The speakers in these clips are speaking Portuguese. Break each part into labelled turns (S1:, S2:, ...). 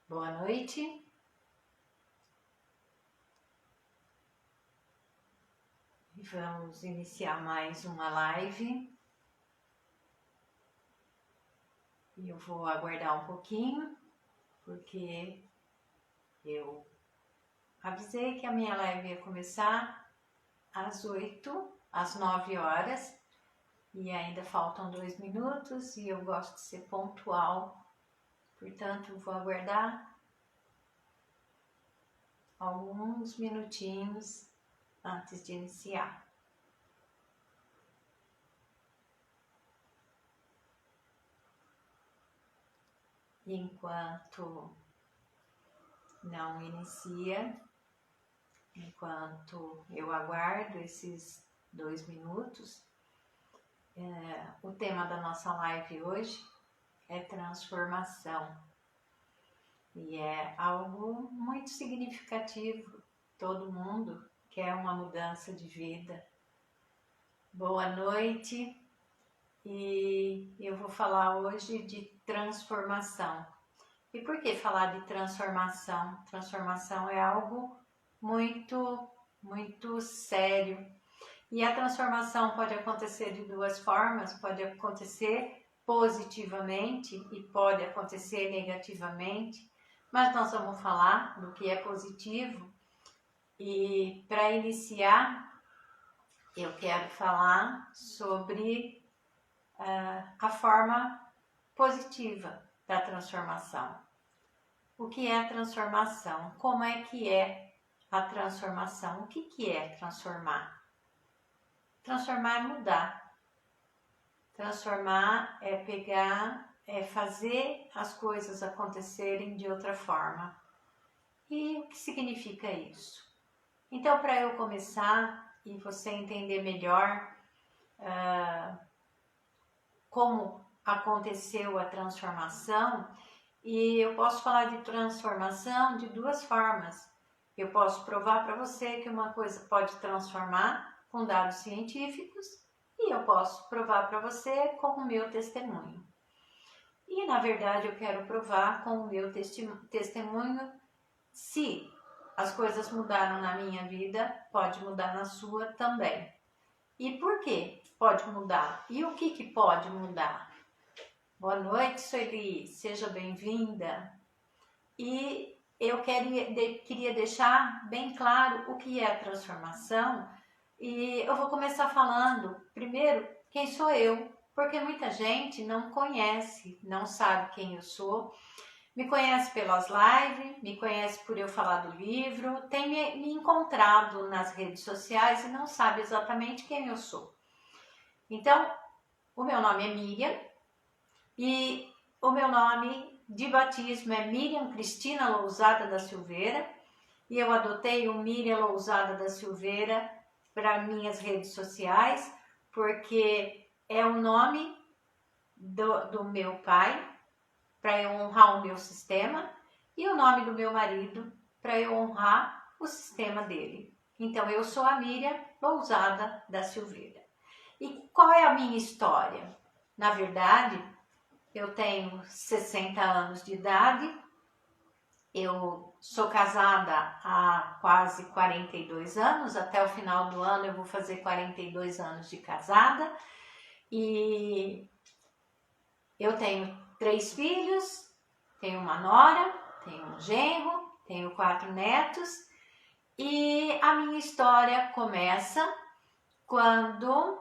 S1: Boa noite. Vamos iniciar mais uma live. E eu vou aguardar um pouquinho, porque eu avisei que a minha live ia começar às 9 horas, e ainda faltam 2 minutos e eu gosto de ser pontual. Portanto, vou aguardar alguns minutinhos antes de iniciar. Enquanto não inicia, enquanto eu aguardo esses 2 minutos, o tema da nossa live hoje é transformação. E é algo muito significativo. Todo mundo quer uma mudança de vida. Boa noite. E eu vou falar hoje de transformação. E por que falar de transformação? Transformação é algo muito sério. E a transformação pode acontecer de 2 formas, pode acontecer positivamente e pode acontecer negativamente. Mas nós vamos falar do que é positivo. E para iniciar, eu quero falar sobre a forma positiva da transformação. O que é a transformação? Como é que é a transformação? O que é transformar? Transformar é mudar. Transformar é pegar, é fazer as coisas acontecerem de outra forma. E o que significa isso? Então, para eu começar e você entender melhor como aconteceu a transformação, e eu posso falar de transformação de 2 formas. Eu posso provar para você que uma coisa pode transformar com dados científicos, e eu posso provar para você com o meu testemunho. E na verdade eu quero provar com o meu testemunho se as coisas mudaram na minha vida, pode mudar na sua também. E por que pode mudar? E o que pode mudar? Boa noite, Sueli, seja bem-vinda. E eu queria deixar bem claro o que é a transformação. E eu vou começar falando, primeiro, quem sou eu, porque muita gente não conhece, não sabe quem eu sou. Me conhece pelas lives, me conhece por eu falar do livro, tem me encontrado nas redes sociais e não sabe exatamente quem eu sou. Então, o meu nome é Miriam e o meu nome de batismo é Miriam Cristina Lousada da Silveira, e eu adotei o Miriam Lousada da Silveira para minhas redes sociais, porque é o nome do meu pai, para eu honrar o meu sistema, e o nome do meu marido, para eu honrar o sistema dele. Então, eu sou a Miriam Lousada da Silveira. E qual é a minha história? Na verdade, eu tenho 60 anos de idade, eu sou casada há quase 42 anos, até o final do ano eu vou fazer 42 anos de casada, e eu tenho 3 filhos, tenho uma nora, tenho um genro, tenho 4 netos, e a minha história começa quando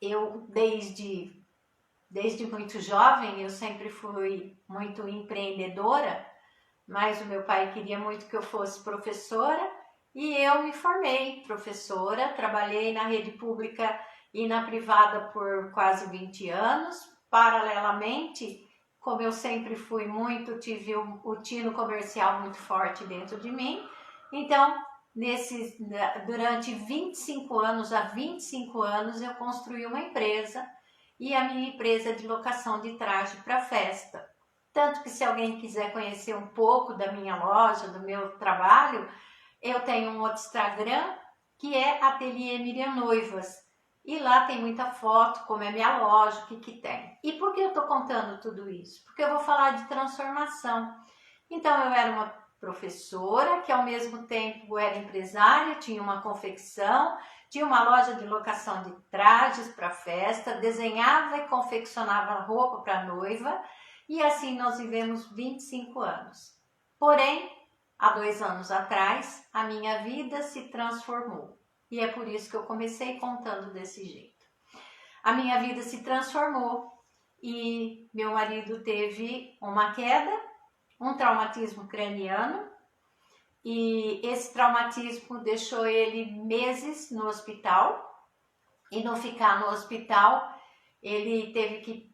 S1: eu, desde muito jovem, eu sempre fui muito empreendedora, mas o meu pai queria muito que eu fosse professora, e eu me formei professora, trabalhei na rede pública e na privada por quase 20 anos. Paralelamente, como eu sempre fui tive o tino comercial muito forte dentro de mim, então durante 25 anos, há 25 anos, eu construí uma empresa, e a minha empresa é de locação de traje para festa. Tanto que se alguém quiser conhecer um pouco da minha loja, do meu trabalho, eu tenho um outro Instagram que é Ateliê Miriam Noivas. E lá tem muita foto, como é minha loja, o que tem. E por que eu estou contando tudo isso? Porque eu vou falar de transformação. Então eu era uma professora que ao mesmo tempo era empresária, tinha uma confecção, tinha uma loja de locação de trajes para festa, desenhava e confeccionava roupa para noiva, e assim nós vivemos 25 anos. Porém, há 2 anos atrás, a minha vida se transformou. E é por isso que eu comecei contando desse jeito. A minha vida se transformou e meu marido teve uma queda, um traumatismo craniano, e esse traumatismo deixou ele meses no hospital. E no ficar no hospital, ele teve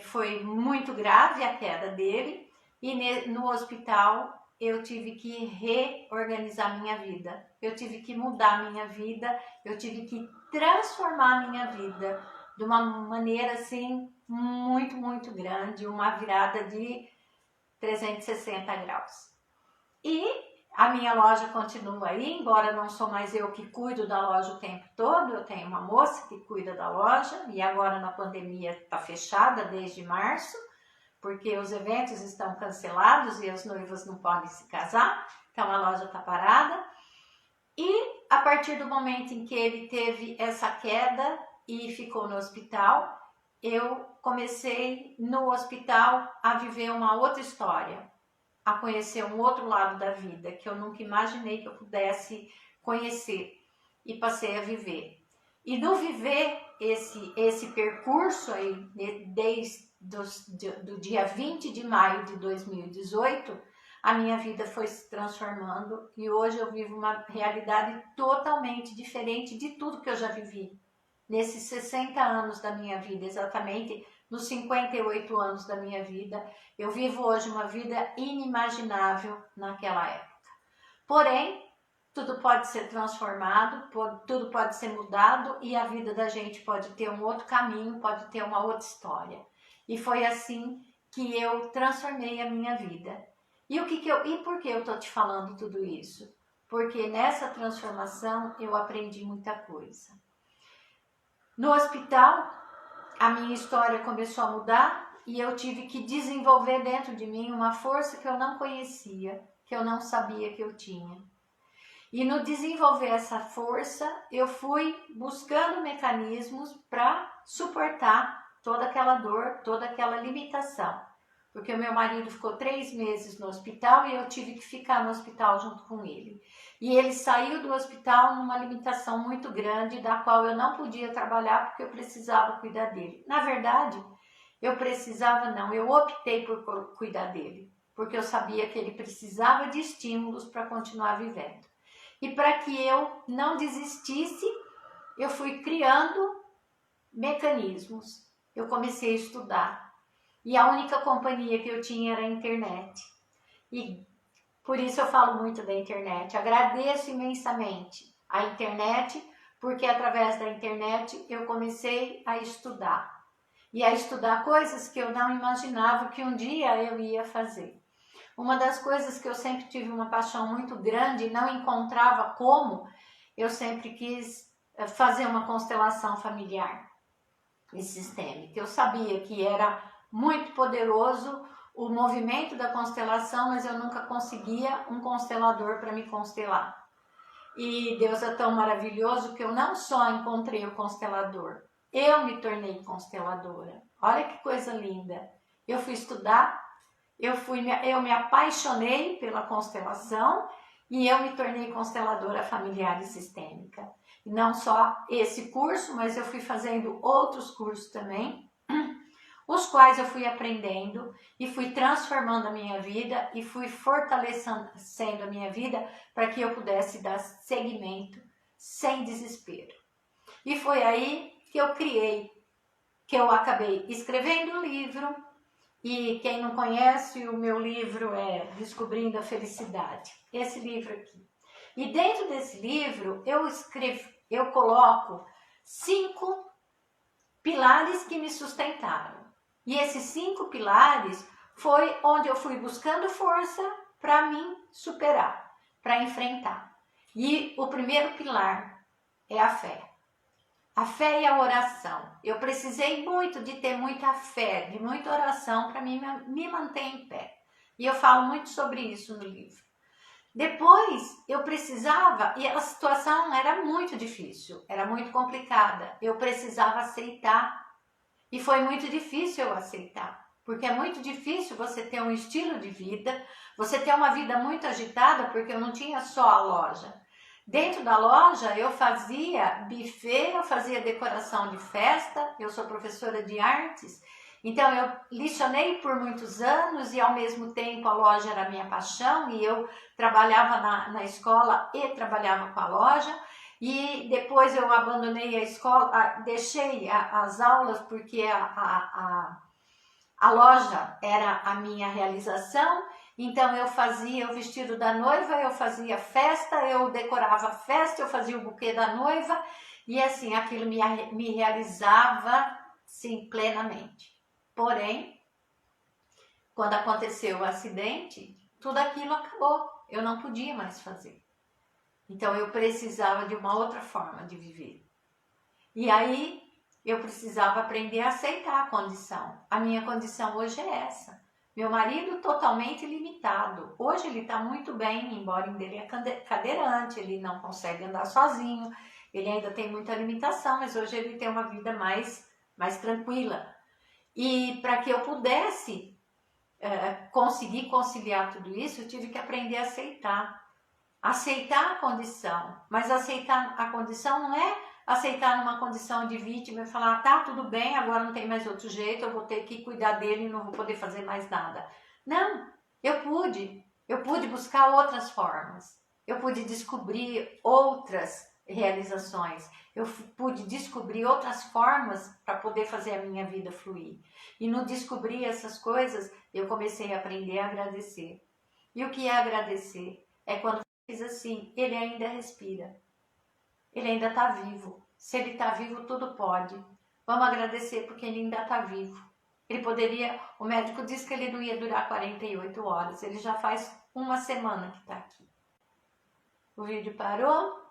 S1: foi muito grave a queda dele, e no hospital eu tive que reorganizar minha vida, eu tive que mudar minha vida, eu tive que transformar minha vida de uma maneira assim muito grande, uma virada de 360 graus. E a minha loja continua aí, embora não sou mais eu que cuido da loja o tempo todo, eu tenho uma moça que cuida da loja, e agora na pandemia está fechada desde março, porque os eventos estão cancelados e as noivas não podem se casar, então a loja está parada. E a partir do momento em que ele teve essa queda e ficou no hospital, eu comecei no hospital a viver uma outra história, a conhecer um outro lado da vida que eu nunca imaginei que eu pudesse conhecer, e passei a viver. E no viver esse percurso aí, desde do dia 20 de maio de 2018, a minha vida foi se transformando e hoje eu vivo uma realidade totalmente diferente de tudo que eu já vivi. Nesses 60 anos da minha vida, exatamente nos 58 anos da minha vida, eu vivo hoje uma vida inimaginável naquela época. Porém, tudo pode ser transformado, tudo pode ser mudado e a vida da gente pode ter um outro caminho, pode ter uma outra história. E foi assim que eu transformei a minha vida. E por que eu tô te falando tudo isso? Porque nessa transformação eu aprendi muita coisa. No hospital, a minha história começou a mudar e eu tive que desenvolver dentro de mim uma força que eu não conhecia, que eu não sabia que eu tinha. E no desenvolver essa força, eu fui buscando mecanismos para suportar toda aquela dor, toda aquela limitação. Porque o meu marido ficou 3 meses no hospital e eu tive que ficar no hospital junto com ele. E ele saiu do hospital numa limitação muito grande, da qual eu não podia trabalhar porque eu precisava cuidar dele. Na verdade, eu optei por cuidar dele, porque eu sabia que ele precisava de estímulos para continuar vivendo. E para que eu não desistisse, eu fui criando mecanismos. Eu comecei a estudar. E a única companhia que eu tinha era a internet. E por isso eu falo muito da internet. Agradeço imensamente a internet, porque através da internet eu comecei a estudar. E a estudar coisas que eu não imaginava que um dia eu ia fazer. Uma das coisas que eu sempre tive uma paixão muito grande e não encontrava como, eu sempre quis fazer uma constelação familiar e sistêmica. Eu sabia que era muito poderoso o movimento da constelação, mas eu nunca conseguia um constelador para me constelar. E Deus é tão maravilhoso que eu não só encontrei o constelador, eu me tornei consteladora. Olha que coisa linda. Eu fui estudar, eu me apaixonei pela constelação e eu me tornei consteladora familiar e sistêmica. E não só esse curso, mas eu fui fazendo outros cursos também, os quais eu fui aprendendo e fui transformando a minha vida e fui fortalecendo a minha vida para que eu pudesse dar seguimento sem desespero. E foi aí que eu acabei escrevendo um livro, e quem não conhece, o meu livro é Descobrindo a Felicidade, esse livro aqui. E dentro desse livro eu coloco 5 pilares que me sustentaram. E esses 5 pilares foi onde eu fui buscando força para me superar, para enfrentar. E o primeiro pilar é a fé. A fé e a oração. Eu precisei muito de ter muita fé, de muita oração para me manter em pé. E eu falo muito sobre isso no livro. Depois eu precisava, e a situação era muito difícil, era muito complicada, eu precisava aceitar. E foi muito difícil eu aceitar, porque é muito difícil você ter um estilo de vida, você ter uma vida muito agitada, porque eu não tinha só a loja. Dentro da loja eu fazia buffet, eu fazia decoração de festa, eu sou professora de artes, então eu lecionei por muitos anos e ao mesmo tempo a loja era a minha paixão e eu trabalhava na escola e trabalhava com a loja. E depois eu abandonei a escola, deixei as aulas porque a loja era a minha realização. Então eu fazia o vestido da noiva, eu fazia festa, eu decorava a festa, eu fazia o buquê da noiva. E assim, aquilo me realizava, sim, plenamente. Porém, quando aconteceu o acidente, tudo aquilo acabou. Eu não podia mais fazer. Então eu precisava de uma outra forma de viver. E aí eu precisava aprender a aceitar a condição. A minha condição hoje é essa. Meu marido totalmente limitado. Hoje ele está muito bem, embora ele é cadeirante, ele não consegue andar sozinho, ele ainda tem muita limitação, mas hoje ele tem uma vida mais tranquila. E para que eu pudesse conseguir conciliar tudo isso, eu tive que aprender a aceitar. Aceitar a condição, mas aceitar a condição não é aceitar numa condição de vítima e falar, tá, tudo bem, agora não tem mais outro jeito, eu vou ter que cuidar dele e não vou poder fazer mais nada. Não, eu pude buscar outras formas, eu pude descobrir outras realizações, eu pude descobrir outras formas para poder fazer a minha vida fluir. E no descobrir essas coisas, eu comecei a aprender a agradecer. E o que é agradecer? É quando diz assim, ele ainda respira, ele ainda está vivo. Se ele está vivo, tudo pode. Vamos agradecer porque ele ainda está vivo. Ele poderia, o médico disse que ele não ia durar 48 horas, ele já faz uma semana que está aqui. O vídeo parou?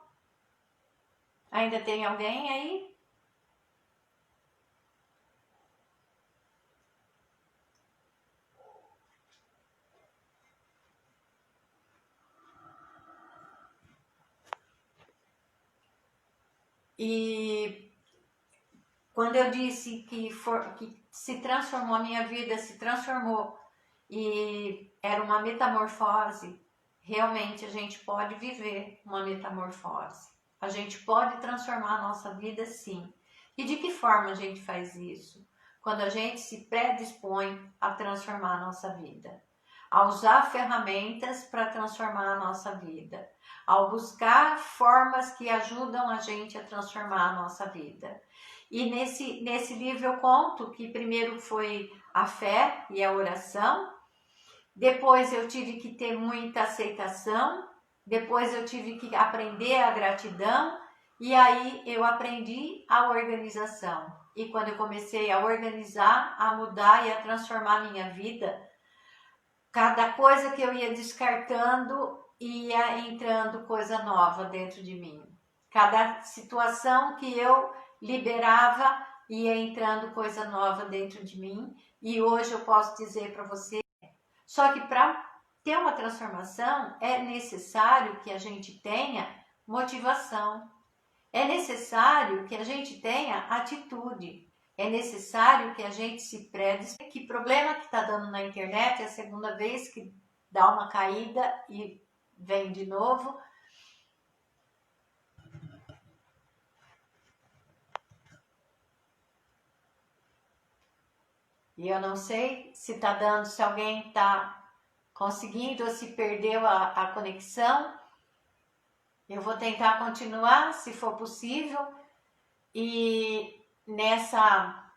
S1: Ainda tem alguém aí? E quando eu disse que se transformou, a minha vida se transformou e era uma metamorfose, realmente a gente pode viver uma metamorfose. A gente pode transformar a nossa vida, sim. E de que forma a gente faz isso? Quando a gente se predispõe a transformar a nossa vida, a usar ferramentas para transformar a nossa vida, ao buscar formas que ajudam a gente a transformar a nossa vida. E nesse livro eu conto que primeiro foi a fé e a oração, depois eu tive que ter muita aceitação, depois eu tive que aprender a gratidão e aí eu aprendi a organização. E quando eu comecei a organizar, a mudar e a transformar a minha vida, cada coisa que eu ia descartando ia entrando coisa nova dentro de mim. Cada situação que eu liberava ia entrando coisa nova dentro de mim. E hoje eu posso dizer para você, só que para ter uma transformação é necessário que a gente tenha motivação. É necessário que a gente tenha atitude. É necessário que a gente se predisponha. Que problema que está dando na internet é a segunda vez que dá uma caída e vem de novo. E eu não sei se está dando, se alguém está conseguindo ou se perdeu a conexão. Eu vou tentar continuar, se for possível. E nessa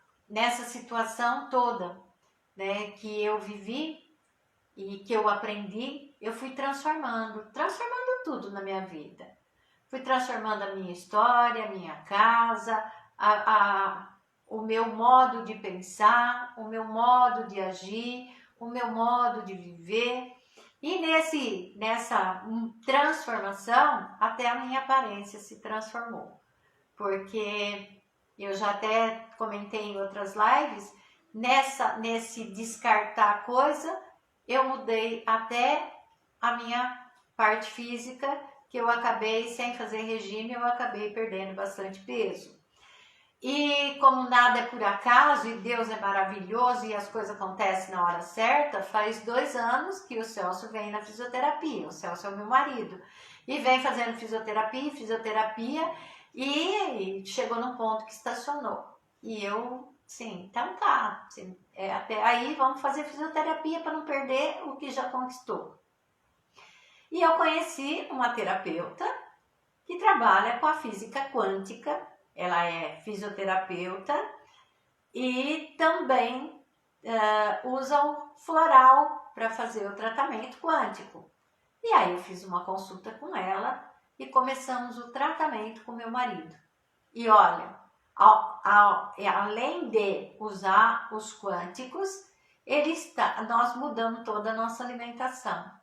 S1: situação toda, né, que eu vivi e que eu aprendi, eu fui transformando tudo na minha vida. Fui transformando a minha história, a minha casa, o meu modo de pensar, o meu modo de agir, o meu modo de viver. E nessa transformação, até a minha aparência se transformou. Porque eu já até comentei em outras lives, nesse descartar coisa, eu mudei até a minha parte física, que eu acabei, sem fazer regime, eu acabei perdendo bastante peso. E como nada é por acaso, e Deus é maravilhoso e as coisas acontecem na hora certa, faz 2 anos que o Celso vem na fisioterapia. O Celso é o meu marido. E vem fazendo fisioterapia, e chegou num ponto que estacionou. E eu, sim, então tá, sim, até aí vamos fazer fisioterapia para não perder o que já conquistou. E eu conheci uma terapeuta que trabalha com a física quântica. Ela é fisioterapeuta e também usa o floral para fazer o tratamento quântico. E aí eu fiz uma consulta com ela e começamos o tratamento com meu marido. E olha, além de usar os quânticos, nós mudamos toda a nossa alimentação.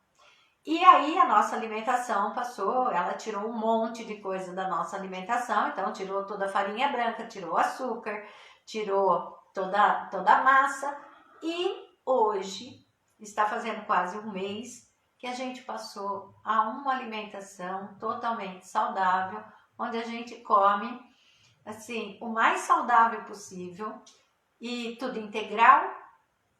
S1: E aí a nossa alimentação passou, ela tirou um monte de coisa da nossa alimentação, então tirou toda a farinha branca, tirou o açúcar, tirou toda a massa, e hoje está fazendo quase um mês que a gente passou a uma alimentação totalmente saudável, onde a gente come assim o mais saudável possível e tudo integral.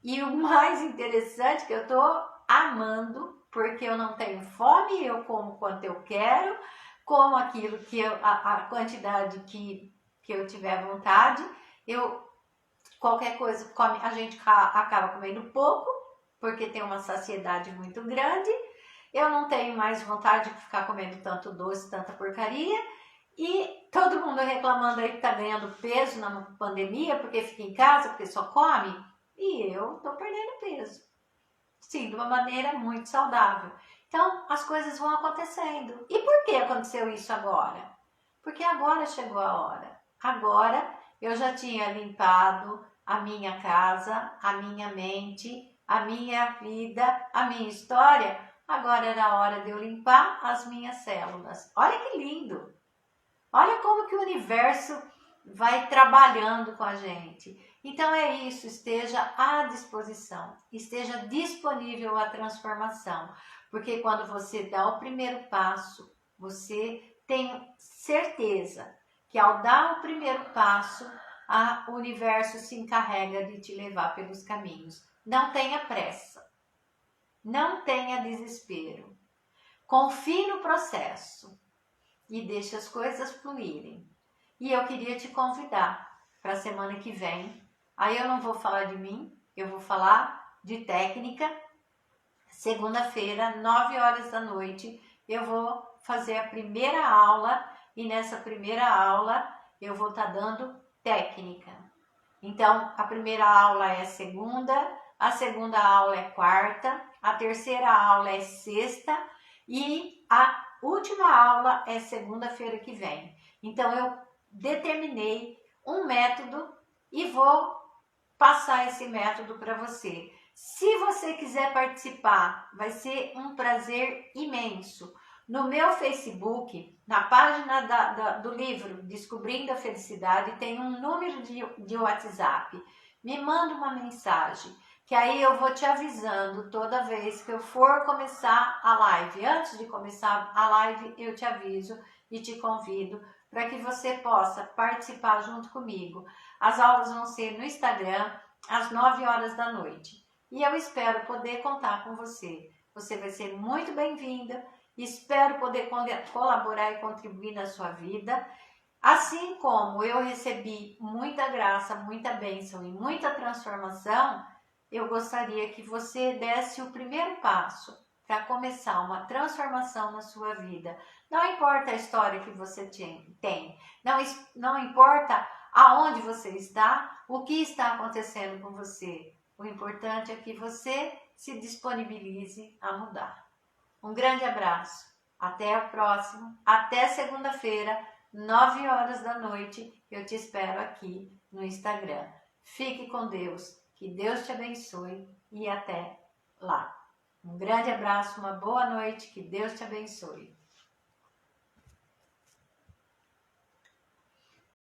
S1: E o mais interessante que eu tô amando, porque eu não tenho fome, eu como quanto eu quero, como aquilo que a quantidade que eu tiver vontade. Qualquer coisa a gente acaba comendo pouco, porque tem uma saciedade muito grande. Eu não tenho mais vontade de ficar comendo tanto doce, tanta porcaria. E todo mundo reclamando aí que tá ganhando peso na pandemia, porque fica em casa, porque só come. E eu tô perdendo peso. Sim, de uma maneira muito saudável. Então, as coisas vão acontecendo. E por que aconteceu isso agora? Porque agora chegou a hora. Agora eu já tinha limpado a minha casa, a minha mente, a minha vida, a minha história. Agora era a hora de eu limpar as minhas células. Olha que lindo! Olha como que o universo vai trabalhando com a gente. Então é isso, esteja à disposição, esteja disponível à transformação, porque quando você dá o primeiro passo, você tem certeza que ao dar o primeiro passo, o universo se encarrega de te levar pelos caminhos. Não tenha pressa, não tenha desespero, confie no processo e deixe as coisas fluírem. E eu queria te convidar para a semana que vem. Aí eu não vou falar de mim, eu vou falar de técnica. Segunda-feira, 9 horas da noite, eu vou fazer a primeira aula, e nessa primeira aula eu vou estar dando técnica. Então, a primeira aula é segunda, a segunda aula é quarta, a terceira aula é sexta e a última aula é segunda-feira que vem. Então, eu determinei um método e vou passar esse método para você. Se você quiser participar, vai ser um prazer imenso. No meu Facebook, na página do livro Descobrindo a Felicidade, tem um número de WhatsApp. Me manda uma mensagem, que aí eu vou te avisando toda vez que eu for começar a live. Antes de começar a live, eu te aviso e te convido para que você possa participar junto comigo. As aulas vão ser no Instagram, às 9 horas da noite. E eu espero poder contar com você. Você vai ser muito bem-vinda. Espero poder colaborar e contribuir na sua vida. Assim como eu recebi muita graça, muita bênção e muita transformação, eu gostaria que você desse o primeiro passo para começar uma transformação na sua vida. Não importa a história que você tem, não importa aonde você está, o que está acontecendo com você. O importante é que você se disponibilize a mudar. Um grande abraço. Até a próxima. Até segunda-feira, 9 horas da noite. Eu te espero aqui no Instagram. Fique com Deus. Que Deus te abençoe e até lá. Um grande abraço, uma boa noite. Que Deus te abençoe.